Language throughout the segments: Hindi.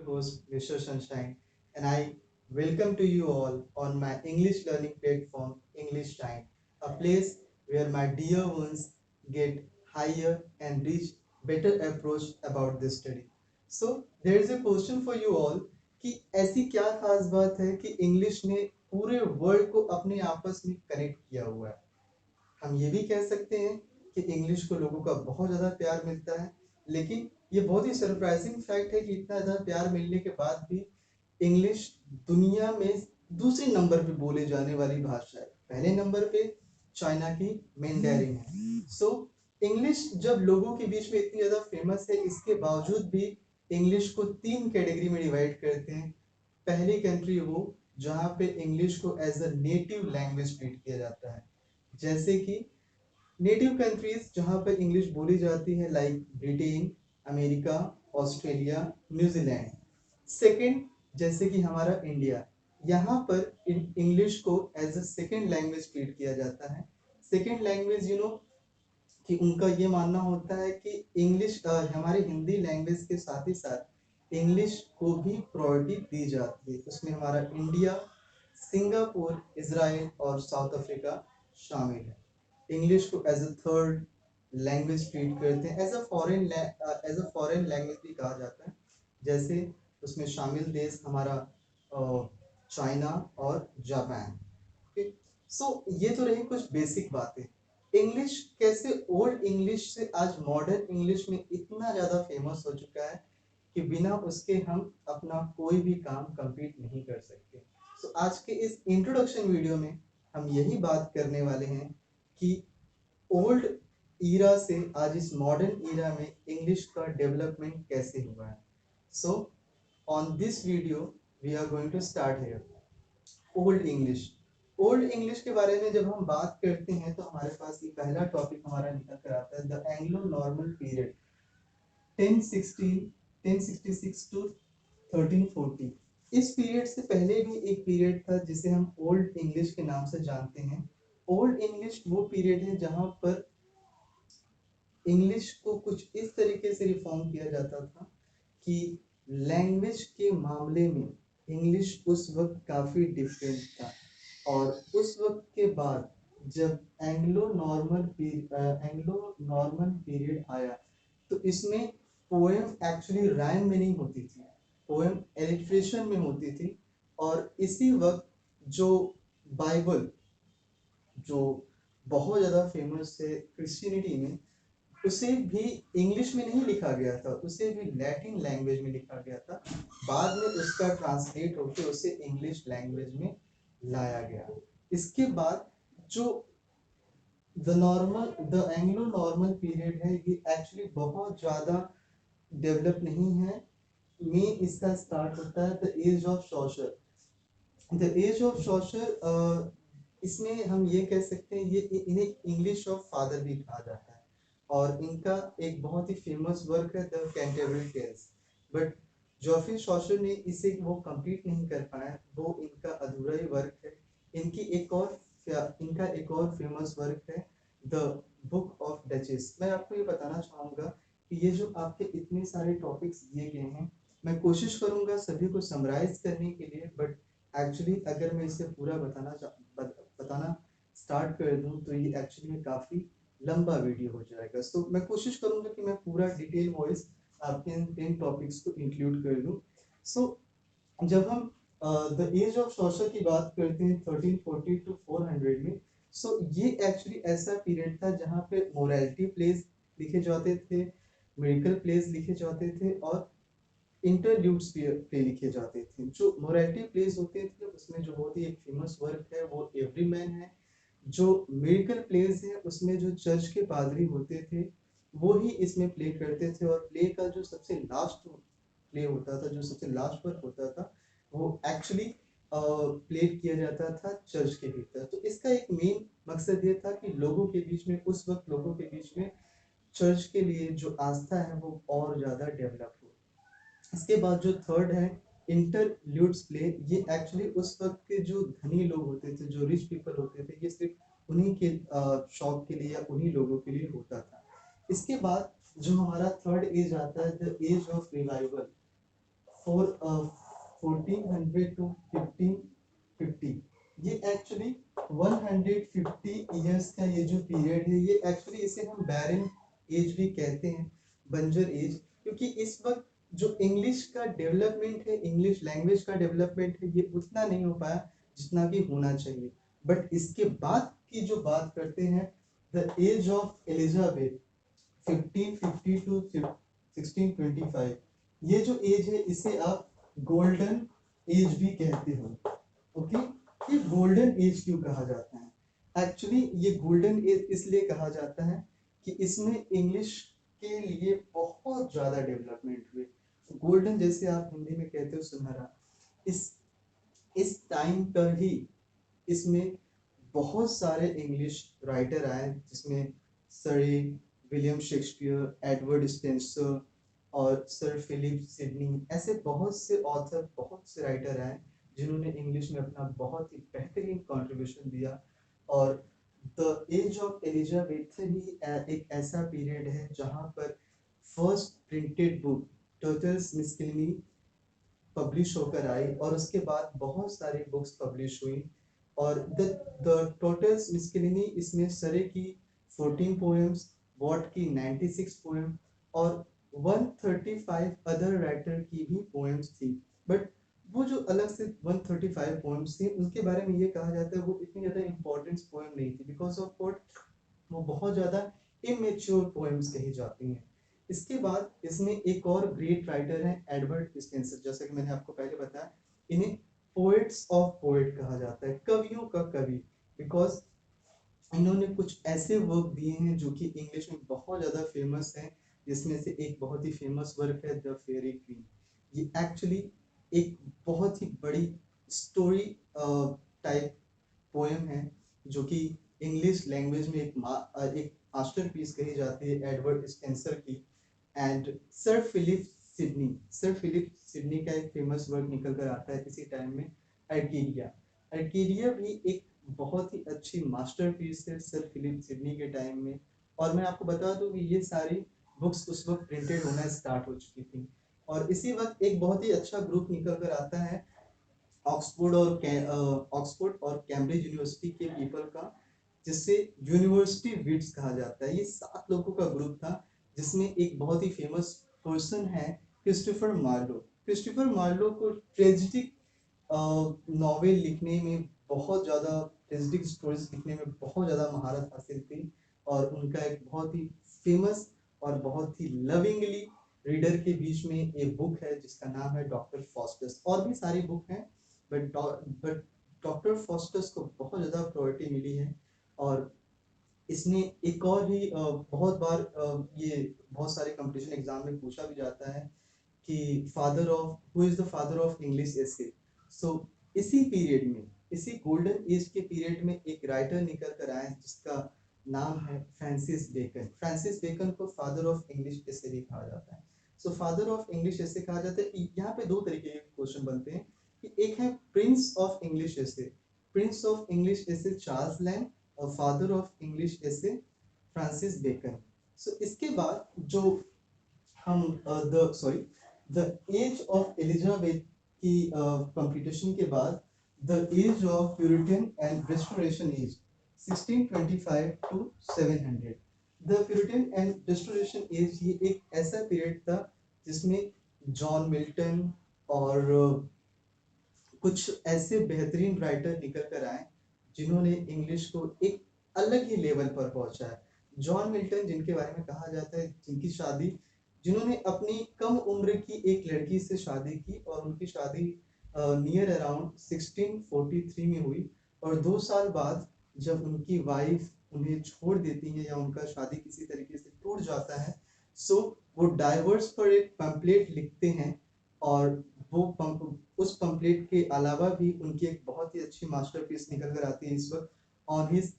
host, Mr. Sunshine, and I welcome to you all on my English learning platform, English Time, a place where my dear ones get higher and reach better approach about this study. So, there is a question for you all कि ऐसी क्या खास बात है कि इंग्लिश ने पूरे वर्ल्ड को अपने आपस में कनेक्ट किया हुआ है। हम ये भी कह सकते हैं कि इंग्लिश को लोगों का बहुत ज़्यादा प्यार मिलता है, लेकिन ये बहुत ही सरप्राइजिंग फैक्ट है कि इतना ज़्यादा प्यार मिलने के बाद भी इंग्लिश दुनिया में दूसरे नंबर पे बोले जाने वाली भाषा है। पहले नंबर पे चाइना की मैंडेरिन है। सो इंग्लिश जब लोगों के बीच में इतनी ज़्यादा फेमस है, इसके बावजूद भी इंग्लिश को 3 कैटेगरी में डिवाइड करते हैं। पहली कंट्री वो जहाँ पे इंग्लिश को as a native language treat किया जाता है, जैसे कि नेटिव कंट्रीज जहाँ पर इंग्लिश बोली जाती है like Britain, America, Australia, New Zealand. Second, जैसे कि हमारा इंडिया, यहाँ पर इंग्लिश को as a second language treat किया जाता है। सेकंड लैंग्वेज कि उनका ये मानना होता है कि इंग्लिश हमारी हिंदी लैंग्वेज के साथ ही साथ इंग्लिश को भी प्रायोरिटी दी जाती है। उसमें हमारा इंडिया, सिंगापुर, इजराइल और साउथ अफ्रीका शामिल है। इंग्लिश को as a third language treat करते हैं, एज अ फॉरेन लैंग्वेज भी कहा जाता है। जैसे उसमें शामिल देश हमारा चाइना और जापान। ओके, सो ये तो रही कुछ बेसिक बातें। इंग्लिश कैसे ओल्ड इंग्लिश से आज मॉडर्न इंग्लिश में इतना ज़्यादा फेमस हो चुका है कि बिना उसके हम अपना कोई भी काम कंप्लीट नहीं कर सकते। सो आज के इस इंट्रोडक्शन वीडियो में हम यही बात करने वाले हैं कि ओल्ड ईरा से आज इस मॉडर्न ईरा में इंग्लिश का डेवलपमेंट कैसे हुआ है। So on this video we are going to start here. Old English. Old English के बारे में जब हम बात करते हैं तो हमारे पास ये पहला टॉपिक हमारा निकल कर आता है, the Anglo Norman period 1016 1066 to 1340। इस पीरियड से पहले भी एक पीरियड था जिसे हम ओल्ड इंग्लिश के नाम से जानते हैं। ओल्ड इंग्लिश वो पीरियड है जहां पर इंग्लिश को कुछ इस तरीके से रिफॉर्म किया जाता था कि लैंग्वेज के मामले में इंग्लिश उस वक्त काफ़ी डिफरेंट था। और उस वक्त के बाद जब एंग्लो नॉर्मन पीरियड आया तो इसमें पोएम एक्चुअली राइम में नहीं होती थी, पोएम एलिट्रेशन में होती थी। और इसी वक्त जो बाइबल, जो बहुत ज़्यादा फेमस है क्रिश्चियनिटी में, उसे भी इंग्लिश में नहीं लिखा गया था, उसे भी लैटिन लैंग्वेज में लिखा गया था। बाद में उसका ट्रांसलेट होकर उसे इंग्लिश लैंग्वेज में लाया गया। इसके बाद जो द एंग्लो नॉर्मन पीरियड है, ये एक्चुअली बहुत ज़्यादा डेवलप नहीं है। में इसका स्टार्ट होता है the age of Chaucer. The age of Chaucer, इसमें हम ये कह सकते हैं ये इन्हें इंग्लिश ऑफ फादर भी कहा जाता है। और इनका एक बहुत ही फेमस वर्क है the Canterbury Tales. But Geoffrey Chaucer ने इसे वो कंप्लीट नहीं कर पाया, वो इनका अधूरा ही वर्क है। इनका एक और फेमस वर्क है द बुक ऑफ डचेस। मैं आपको ये बताना चाहूँगा कि ये जो आपके इतने सारे टॉपिक्स दिए गए हैं, मैं कोशिश करूँगा सभी को समराइज करने के लिए, बट एक्चुअली अगर मैं इसे पूरा बताना स्टार्ट कर दूं तो ये एक्चुअली में काफ़ी लंबा वीडियो हो जाएगा। तो मैं कोशिश करूंगा कि मैं पूरा डिटेल वाइज आपके इन टॉपिक्स को इंक्लूड कर दूं। सो जब हम द एज ऑफ सोशल की बात करते हैं 1340 टू 400 में, सो ये एक्चुअली ऐसा पीरियड था जहाँ पे मोरालिटी प्लेस लिखे जाते थे, मेडिकल प्लेस लिखे जाते थे और इंटरल्यूड्स पे लिखे जाते थे। जो मोरालिटी प्लेस होते थे उसमें जो बहुत ही एक फेमस वर्क है वो एवरीमैन है। जो मेडिकल प्लेस है उसमें जो चर्च के पादरी होते थे वो ही इसमें प्ले करते थे। और प्ले का जो सबसे लास्ट प्ले होता था, जो सबसे लास्ट वर्क होता था, वो एक्चुअली प्ले किया जाता था चर्च के भीतर। तो इसका एक मेन मकसद ये था कि लोगों के बीच में, उस वक्त लोगों के बीच में चर्च के लिए जो आस्था है वो और ज़्यादा डेवलप हो। इसके बाद जो थर्ड है इंटरल्यूड्स प्ले, ये एक्चुअली उस वक्त के जो धनी लोग होते थे, जो रिच पीपल होते थे, ये सिर्फ उन्हीं के शौक के लिए या उन्हीं लोगों के लिए होता था। इसके बाद जो हमारा थर्ड एज आता है the age of revival. Four 1400 to 1550। ये एक्चुअली 150 ईयर्स का ये जो पीरियड है, ये एक्चुअली इसे हम बैरन एज भी कहते हैं, बंजर एज, क्योंकि इस वक्त जो इंग्लिश का डेवलपमेंट है, इंग्लिश लैंग्वेज का डेवलपमेंट है, ये उतना नहीं हो पाया जितना कि होना चाहिए। बट इसके बाद की जो बात करते हैं, the age of Elizabeth 1550 to 1625, ये जो एज है इसे आप गोल्डन एज भी कहते हो। ओके, ये गोल्डन एज क्यों कहा जाता है? एक्चुअली ये गोल्डन एज इसलिए कहा जाता है कि इसमें इंग्लिश के लिए बहुत ज्यादा डेवलपमेंट हुई। गोल्डन जैसे आप हिंदी में कहते हो सुनहरा, इस इस टाइम पर ही इसमें बहुत सारे इंग्लिश राइटर आए, जिसमें sir William Shakespeare, Edward Spencer और सर फिलिप सिडनी, ऐसे बहुत से ऑथर, बहुत से राइटर आए जिन्होंने इंग्लिश में अपना बहुत ही बेहतरीन कंट्रीब्यूशन दिया। और द एज ऑफ एलिजाबेथ ही एक ऐसा पीरियड है जहां पर first printed book Tottel's Miscellany publish होकर आई, और उसके बाद बहुत सारी बुक्स पब्लिश हुई। और द टोटल्स मिस्किलिनी, इसमें सरे की 14 पोएम्स, वॉट की 96 पोएम और 135 अदर राइटर की भी पोएम्स थी। बट वो जो अलग से 135 पोएम्स थी, उनके बारे में ये कहा जाता है वो इतनी ज़्यादा इंपॉर्टेंट पोएम नहीं थी, बिकॉज ऑफ व्हाट, वो बहुत ज़्यादा इमेच्योर पोएम्स कही जाती हैं। इसके बाद इसमें एक और ग्रेट राइटर है एडवर्ड स्पेंसर, जैसा कि मैंने आपको पहले बताया, इन्हें पोएट्स ऑफ पोएट कहा जाता है, कवियों का कवि, बिकॉज इन्होंने कुछ ऐसे वर्क दिए हैं जो कि इंग्लिश में बहुत ज़्यादा फेमस हैं, जिसमें से एक बहुत ही फेमस वर्क है द फेयरी क्वीन। ये एक्चुअली एक बहुत ही बड़ी स्टोरी टाइप पोएम है, जो कि इंग्लिश लैंग्वेज में एक मास्टरपीस कही जाती है एडवर्ड स्पेंसर की। एंड सर फिलिप सिडनी का एक फेमस वर्क निकल कर आता है इसी टाइम में, अर्कीडिया। अर्कीडिया भी एक बहुत ही अच्छी मास्टरपीस है सर फिलिप सिडनी के टाइम में। और मैं आपको बता दूं कि ये सारी बुक्स उस वक्त प्रिंटेड होना स्टार्ट हो चुकी थी। और इसी वक्त एक बहुत ही अच्छा ग्रुप निकल कर आता है ऑक्सफोर्ड और कैम्ब्रिज यूनिवर्सिटी के पीपल का, जिससे यूनिवर्सिटी विट्स कहा जाता है। ये 7 लोगों का ग्रुप था, जिसमें एक बहुत ही फेमस पर्सन है क्रिस्टोफर मार्लो। क्रिस्टोफर मार्लो को ट्रेजिडिक नॉवेल लिखने में बहुत ज़्यादा, ट्रेजिडिक स्टोरीज लिखने में बहुत ज़्यादा महारत हासिल थी। और उनका एक बहुत ही फेमस और बहुत ही लविंगली रीडर के बीच में एक बुक है जिसका नाम है डॉक्टर फॉस्टस। और भी सारी बुक हैं, बट डॉक्टर फॉस्टस को बहुत ज़्यादा प्रायोरिटी मिली है। और इसने एक और ही बहुत बार ये बहुत सारे कंपटीशन एग्जाम में पूछा भी जाता है कि father of who is the father of English essay. So इसी पीरियड में, इसी गोल्डन एज के पीरियड में एक राइटर निकल कर आए जिसका नाम है फ्रांसिस बेकन। फ्रांसिस बेकन को फादर ऑफ इंग्लिश एसे भी कहा जाता है। सो फादर ऑफ इंग्लिश एसे कहा जाता है। यहाँ पे दो तरीके के क्वेश्चन बनते हैं कि एक है prince of English essay, prince of English essay Charles Lamb, और father of English essay Francis Bacon. So इसके बाद जो हम द एज ऑफ एलिजाबेथ की कंप्लीटेशन के बाद the age of Puritan and Restoration age 1625 to 700। The Puritan and Restoration age ये एक ऐसा पीरियड था जिसमें जॉन मिल्टन और कुछ ऐसे बेहतरीन राइटर निकल कर आए जिन्होंने इंग्लिश को एक अलग ही लेवल पर पहुंचाया। जॉन मिल्टन, जिनके बारे में कहा जाता है जिनकी शादी, जिन्होंने अपनी कम उम्र की एक लड़की से शादी की, और उनकी शादी नियर अराउंड 1643 में हुई। और 2 साल बाद जब उनकी वाइफ उन्हें छोड़ देती है या उनका शादी किसी तरीके से टूट जाता है, सो वो डाइवर्स पर एक पैम्पलेट लिखते हैं। और वो उस पंपलेट के अलावा भी उनकी एक बहुत ही अच्छी मास्टरपीस निकल कर आती है इस वक्त, ऑन हिज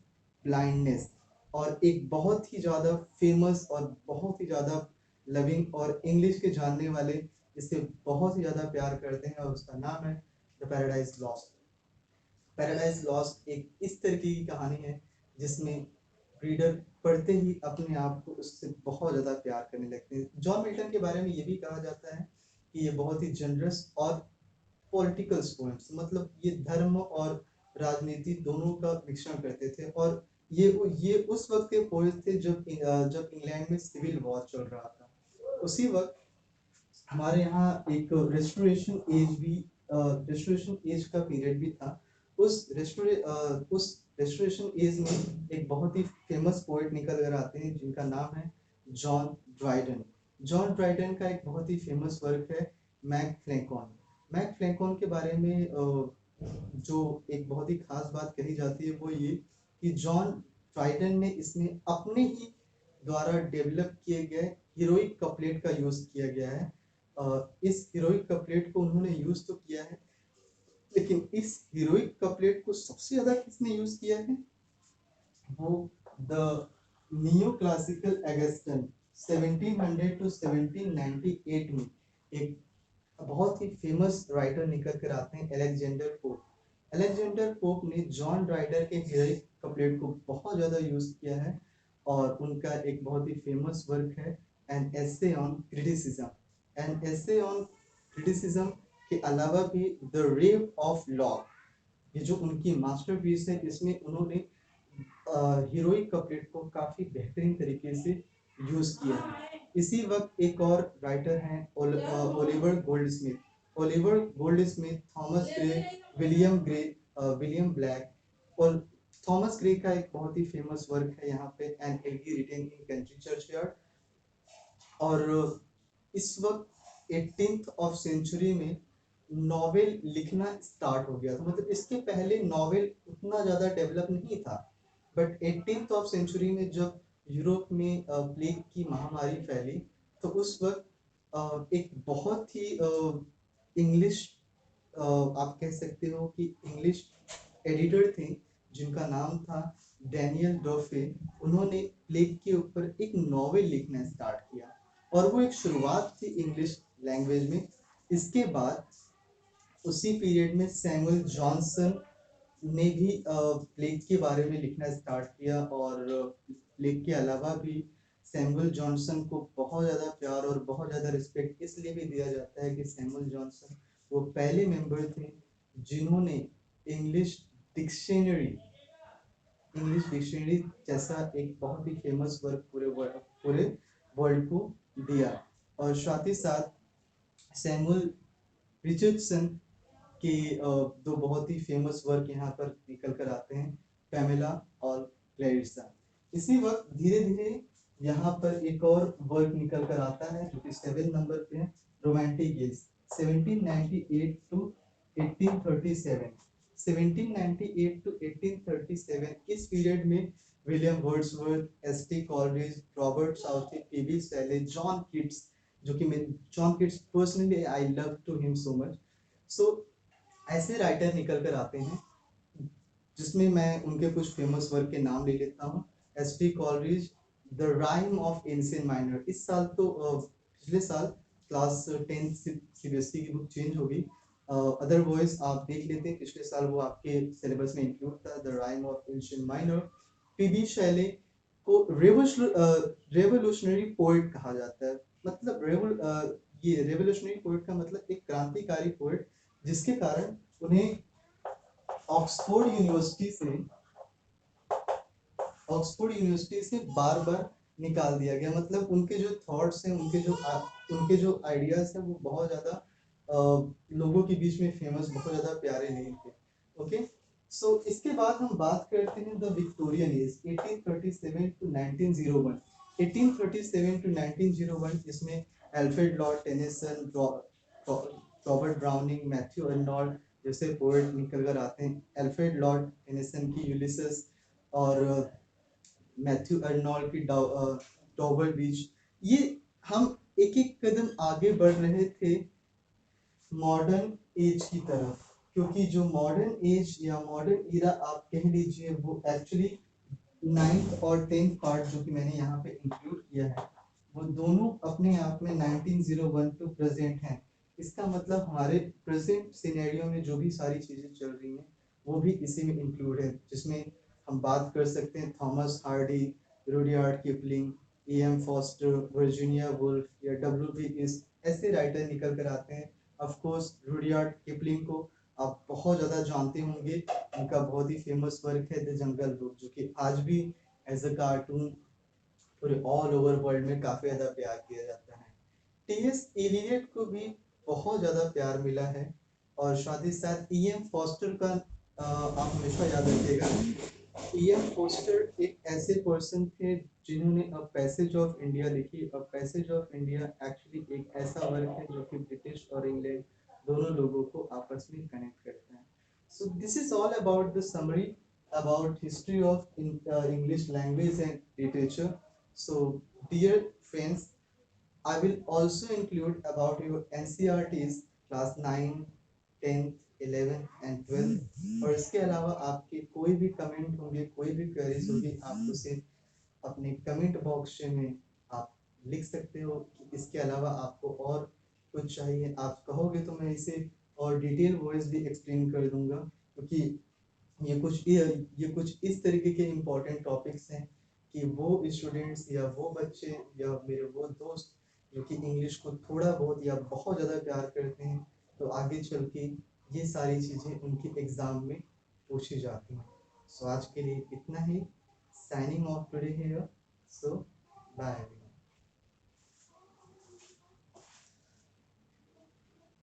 ब्लाइंडनेस। और एक बहुत ही ज़्यादा फेमस और बहुत ही ज़्यादा लविंग और इंग्लिश के जानने वाले इससे बहुत ही ज़्यादा प्यार करते हैं, और उसका नाम है the paradise lost. Paradise lost एक इस तरीके की कहानी है जिसमें रीडर पढ़ते ही अपने आप को उससे बहुत ज़्यादा प्यार करने लगते हैं। जॉन मिल्टन के बारे में ये भी कहा जाता है कि ये बहुत ही जनरस और पॉलिटिकल पोएम्स, मतलब ये धर्म और राजनीति दोनों का मिश्रण करते थे। और ये उस वक्त के पोएट थे जब इंग्लैंड में सिविल वॉर चल रहा था। उसी वक्त हमारे यहाँ एक रेस्टोरेशन एज का पीरियड भी था। उस रेस्टोरेशन एज में एक बहुत ही फेमस पोएट निकल कर आते हैं जिनका नाम है जॉन ड्राइडन। जॉन ड्राइडन का एक बहुत ही फेमस वर्क है मैक फ्लैंकॉन। मैक फ्लैंकॉन के बारे में जो एक बहुत ही खास बात कही जाती है वो ये कि जॉन ड्राइडन ने इसमें अपने ही द्वारा डेवलप किए गए हीरोइक कपलेट का यूज किया गया है। इस हीरोइक कपलेट को उन्होंने यूज तो किया है, लेकिन इस हीरोइक कपलेट को सबसे ज्यादा किसने यूज किया है? वो द नियो क्लासिकल एगस्टन 1700 टू 1798 में एक बहुत ही फेमस राइटर निकल कर आते हैं अलेक्जेंडर पोप। अलेक्जेंडर पोप ने जॉन राइडर के हीरोइक कपलेट को बहुत ज़्यादा यूज किया है और उनका एक बहुत ही फेमस वर्क है an essay on criticism. An essay on criticism के अलावा भी द रेव ऑफ लॉ, ये जो उनकी मास्टरपीस है, इसमें उन्होंने हीरोइक कपलेट को काफी बेहतरीन तरीके से यूज किया है। इसी वक्त एक और राइटर हैं Oliver Goldsmith. Oliver Goldsmith, Thomas Gray, William Blake और थॉमस ग्रे का एक बहुत ही फेमस वर्क है यहाँ पे an elegy written in country churchyard. और इस वक्त 18th ऑफ सेंचुरी में नॉवेल लिखना स्टार्ट हो गया था, मतलब इसके पहले नॉवेल उतना ज़्यादा डेवलप नहीं था। बट 18th ऑफ सेंचुरी में जब यूरोप में प्लेग की महामारी फैली तो उस वक्त एक बहुत ही इंग्लिश, आप कह सकते हो कि इंग्लिश एडिटर थे जिनका नाम था डैनियल डॉफे। उन्होंने प्लेग के ऊपर एक नॉवेल लिखना स्टार्ट किया और वो एक शुरुआत थी इंग्लिश लैंग्वेज में। इसके बाद उसी पीरियड में सैमुअल जॉनसन ने भी प्लेग के बारे में लिखना स्टार्ट किया। और प्लेग के अलावा भी सैमुअल जॉनसन को बहुत ज़्यादा प्यार और बहुत ज़्यादा रिस्पेक्ट इसलिए भी दिया जाता है कि सैमुअल जॉनसन वो पहले मेंबर थे जिन्होंने इंग्लिश डिक्शनरी इंग्लिश डिक्शनरी जैसा एक बहुत ही फेमस वर्क पूरे वर्ल्ड को दिया। और साथ ही साथ सैमुअल रिचर्डसन के दो बहुत ही फेमस वर्क यहाँ पर निकल कर आते हैं, पैमेला और क्लैरिसा। इसी वक्त धीरे धीरे यहाँ पर एक और वर्क निकल कर आता है जो कि 7 नंबर पे है, रोमांटिक गेज 1798 टू 1837। 1798 टू 1837 इस पीरियड में William Wordsworth, S T. Coleridge, Robert Southey, P B. Shelley, John Keats, जो कि मैं John Keats personally I love to him so much. So ऐसे राइटर निकल कर आते हैं जिसमें मैं उनके कुछ फेमस वर्क के नाम ले लेता हूँ। ST. Coleridge, the rime of ancient minor. इस साल तो पिछले साल क्लास 10 सीबीएसई की बुक चेंज हो गई, अदरवाइज आप देख लेते हैं पिछले साल वो आपके सिलेबस में इंक्लूड था, the rime of ancient mariner. P B. Shelley को रेवोल्यूशनरी पोएट कहा जाता है। मतलब ये रेवोल्यूशनरी पोएट का मतलब एक क्रांतिकारी पोएट जिसके कारण उन्हें ऑक्सफोर्ड यूनिवर्सिटी से बार बार निकाल दिया गया। मतलब उनके जो थॉट्स हैं, उनके जो आइडियाज हैं वो बहुत ज़्यादा लोगों के बीच में फेमस, बहुत ज़्यादा प्यारे नहीं थे। ओके, सो इसके बाद हम बात करते हैं the Victorian age 1837 to 1901। 1837 to 1901 इसमें Alfred Lord Tennyson, Robert Browning, Matthew Arnold जैसे पोएट निकल कर आते हैं। एल्फ्रेड लॉर्ड टेनिसन की यूलिसेस और मैथ्यू अर्नोल्ड की डॉबल बीच। ये हम एक एक कदम आगे बढ़ रहे थे मॉडर्न एज की तरफ, क्योंकि जो मॉडर्न एज या मॉडर्न इरा आप कह लीजिए वो एक्चुअली 9th और 10th पार्ट जो कि मैंने यहाँ पे इंक्लूड किया है वो दोनों अपने आप में 1901 टू प्रेजेंट हैं। इसका मतलब हमारे प्रेजेंट सिनेरियो में जो भी सारी चीजें चल रही हैं वो भी इसी में इंक्लूड है, जिसमें हम बात कर सकते हैं Thomas Hardy, Rudyard Kipling, E.M. Foster, Virginia Woolf या W.B. इस ऐसे राइटर निकल कर आते हैं। ऑफ कोर्स रुडयार्ड किपलिंग को आप बहुत ज़्यादा जानते होंगे। उनका बहुत ही फेमस वर्क है द जंगल बुक, जो कि आज भी एज अ कार्टून पूरे ऑल ओवर वर्ल्ड में काफ़ी ज़्यादा प्यार किया जाता है। टी.एस. एलियट को भी बहुत ज़्यादा प्यार मिला है। और साथ ही साथ E.M. फॉस्टर का आप हमेशा याद रखिएगा। E.M. फॉस्टर एक ऐसे पर्सन थे जिन्होंने अ पैसेज ऑफ इंडिया लिखी। A passage of India actually एक ऐसा वर्क है जो कि ब्रिटिश और इंग्लैंड दोनों लोगों को आपस में कनेक्ट करता है। So this is all about the summary about history of English language and literature. So dear friends, I will also include about your NCERTs class 9, 10th, 11th and 12th। और इसके अलावा आपके कोई भी कमेंट होंगे, कोई भी क्वेरीज होगी, आप उसे अपने कमेंट बॉक्स में आप लिख सकते हो कि इसके अलावा आपको और कुछ चाहिए। आप कहोगे तो मैं इसे और डिटेल वॉइस भी एक्सप्लेन कर दूंगा, क्योंकि ये कुछ इस तरीके के इम्पोर्टेंट टॉपिक्स हैं कि वो स्टूडेंट्स या वो बच्चे या मेरे वो दोस्त जो कि इंग्लिश को थोड़ा बहुत या बहुत ज़्यादा प्यार करते हैं, तो आगे चल के ये सारी चीज़ें उनके एग्ज़ाम में पूछी जाती हैं। सो आज के लिए इतना ही। Signing off today here. So bye.